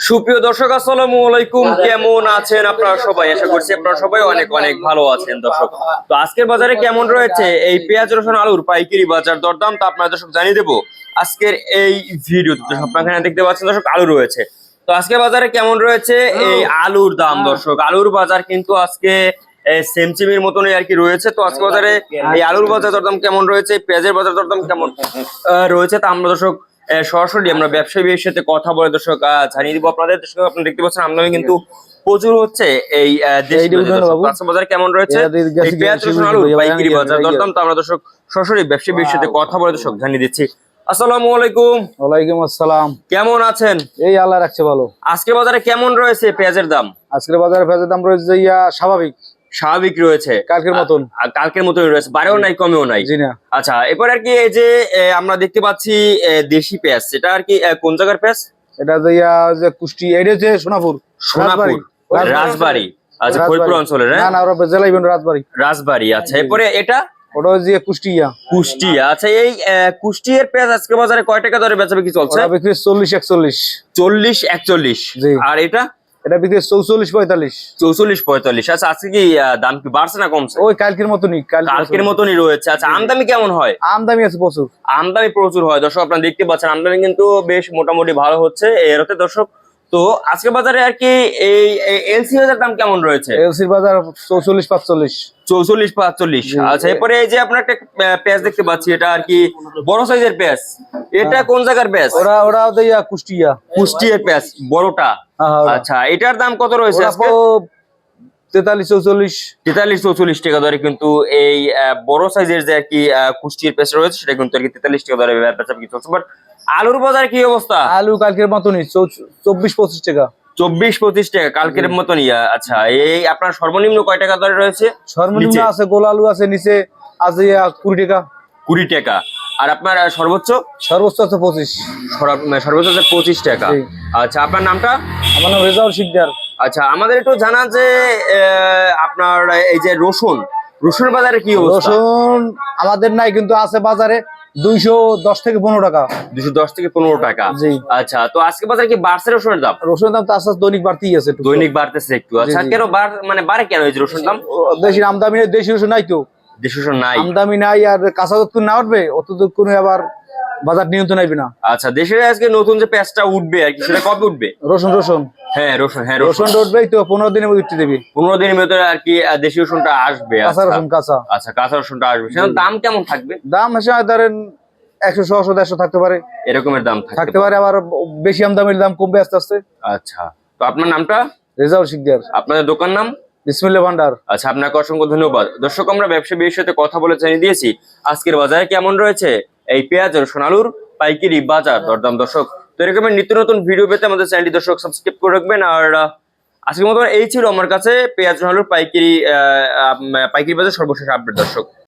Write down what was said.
সুপ্রিয় দর্শক, আসসালামু আলাইকুম। কেমন আছেন আপনারা সবাই? আশা করছি আপনারা সবাই অনেক অনেক ভালো আছেন। দর্শক, তো আজকের বাজারে কেমন রয়েছে এই পেঁয়াজ রসুন আলুর পাইকারি বাজার দরদাম তা আপনারা দর্শক জানিয়ে দেবো আজকের এই ভিডিওতে। দর্শক, আপনারা এখানে দেখতে পাচ্ছেন দর্শক, আলু রয়েছে। তো আজকে বাজারে কেমন রয়েছে এই আলুর দাম? দর্শক, আলুর বাজার কিন্তু আজকে সেমচিমির মতনই আর কি রয়েছে। তো আজকে বাজারে এই আলুর বাজার দরদাম কেমন রয়েছে, পেঁয়াজের বাজার দরদাম কেমন রয়েছে তা আমরা দর্শক সরাসরি আমরা ব্যবসায়ীর সাথে কথা বলে দর্শক জানিয়ে দিব আপনাদের। দর্শক, আপনারা দেখতে পাচ্ছেন আমদানি কিন্তু প্রচুর হচ্ছে এই বাজার কেমন রয়েছে এই পেঁয়াজ রসুন আলুর পাইকারি বাজার দরদাম তা আমরা দর্শক সরাসরি ব্যবসায়ীর সাথে কথা বলে দর্শক জানিয়ে দিচ্ছি। আসসালামু আলাইকুম। ওয়ালাইকুম আসসালাম। কেমন আছেন? এই আল্লাহ রাখছে ভালো। আজকে বাজারে কেমন রয়েছে পেঁয়াজের দাম? আজকের বাজারে পেঁয়াজের দাম রয়েছে স্বাভাবিক রয়েছে, কালকের মতনই রয়েছে, বাড়েও নাই কমেও নাই। জি না। আচ্ছা, এরপর আর কি এই যে আমরা দেখতে পাচ্ছি দেশি পেঁয়াজ, এটা আর কি কোন জায়গার পেঁয়াজ? এটা যে কুষ্টি, এটা হচ্ছে সোনাপুর রাজবাড়ী। আচ্ছা, ফরিদপুর অঞ্চলের? না না, ওরা জেলা রাজবাড়ী। আচ্ছা, এরপরে এটা ওটা হচ্ছে কুষ্টিয়া। আচ্ছা, এই কুষ্টিয়ার পেঁয়াজ আজকে বাজারে কয় টাকা দরে বেচা বিক্রি চলছে? 40-41। আর এটা বিক্রি 44-45। আচ্ছা, আজকে কি দাম কি বাড়ছে না কমছে? ওই কালকের মতনই রয়েছে। আচ্ছা, আমদানি কেমন হয়? আমদানি আছে প্রচুর। আমদানি প্রচুর হয় দর্শক, আপনারা দেখতে পাচ্ছেন আমদানি কিন্তু বেশ মোটামুটি ভালো হচ্ছে এর হতে দর্শক। তো আজকে বাজারে আর কি এই এলসি বাজার দাম কেমন রয়েছে? এলসির বাজার 44-45। আচ্ছা, এরপরে এই যে আপনার একটা পেঁয়াজ দেখতে পাচ্ছি, এটা আর কি বড় সাইজের পেঁয়াজ। এটা কোন জায়গার পেঁয়াজ? ওরা কুষ্টিয়ার পেঁয়াজ বড়টা। আচ্ছা, এটার দাম কত রয়েছে আজকে? 43-44 টাকা দরে কিন্তু এই বড় সাইজের যে আর কি কুষ্টিয়ার পেঁয়াজ রয়েছে সেটা কিন্তু আর কি 43 টাকা দরে বেচা বিক্রি চলছে। বাট আলুর বাজার কি অবস্থা? আলু কালকের মতনই 24-25 টাকা। 24-25 টাকা কালকের মতনই। আচ্ছা, এই আপনার সর্বনিম্ন কয় টাকা দরে রয়েছে? সর্বনিম্ন আছে গোল আলু আছে, নিচে আছে 20 টাকা। 20 টাকা। আর আপনার সর্বোচ্চ আছে 25। সর্বোচ্চ আছে 25 টাকা। আচ্ছা, আপনার নামটা? আমার নাম রেজাউল শিকদার। আচ্ছা, আমাদের একটু জানা যে আপনার এই যে রসুন বাজারে কি অবস্থা? রসুন আমাদের নাই, কিন্তু আছে বাজারে 210 থেকে 15 টাকা। 210 থেকে 15 টাকা। আচ্ছা, তো আজকে বাজারে কি বাড়ছে রসুনের দাম? রসুনের দাম তো আস্তে আস্তে দৈনিক বাড়তেই আছে, দৈনিক বাড়তেছে একটু। আচ্ছা, কেন বাড়ে কেন এই যে রসুনের দাম? দেশি আমদানি নেই, দেশি রসুন নাই তো। দেশি রসুন নাই, আমদানি নাই, আর কাঁচা যতক্ষণ না উঠবে অতক্ষণ আবার বাজার নিয়ন্ত্রণ আইবে না। আচ্ছা, দেশের আজকে নতুন যে পেঁয়াজটা উঠবে আর কি, সেটা কবে উঠবে? রসুন রসুন উঠবেই তো 15 দিনের মধ্যে উঠতে দেবে। 15 দিনের ভিতরে আর কি দেশি রসুনটা আসবে। আচ্ছা, কাঁচা রসুনটা আসবে। সেটার দাম কেমন থাকবে? দাম হিসেবে ধরেন 100-150 থাকতে পারে, এরকমের দাম থাকতে পারে। আবার বেশি আমদানির দাম কমবে আস্তে আস্তে। আচ্ছা, তো আপনার নামটা? রেজাউল শিকদার। আপনাদের দোকান নাম? বিসমিল্লাহ ভান্ডার। আচ্ছা, আপনাকে অসংখ্য ধন্যবাদ। দর্শক, আমরা ব্যবসায়ীর সাথে কথা বলে জানিয়ে দিয়েছি আজকের বাজারে কেমন রয়েছে এই পেঁয়াজ রসুন আলুর পাইকারি বাজার দরদাম। দর্শক, তো এরকমের নিত্য নতুন ভিডিও পেতে আমাদের চ্যানেলটি দর্শক সাবস্ক্রাইব করে রাখবেন। আর আজকের মতো এই ছিল আমার কাছে পেঁয়াজ রসুন আলুর পাইকারি বাজার সর্বশেষ আপডেট দর্শক।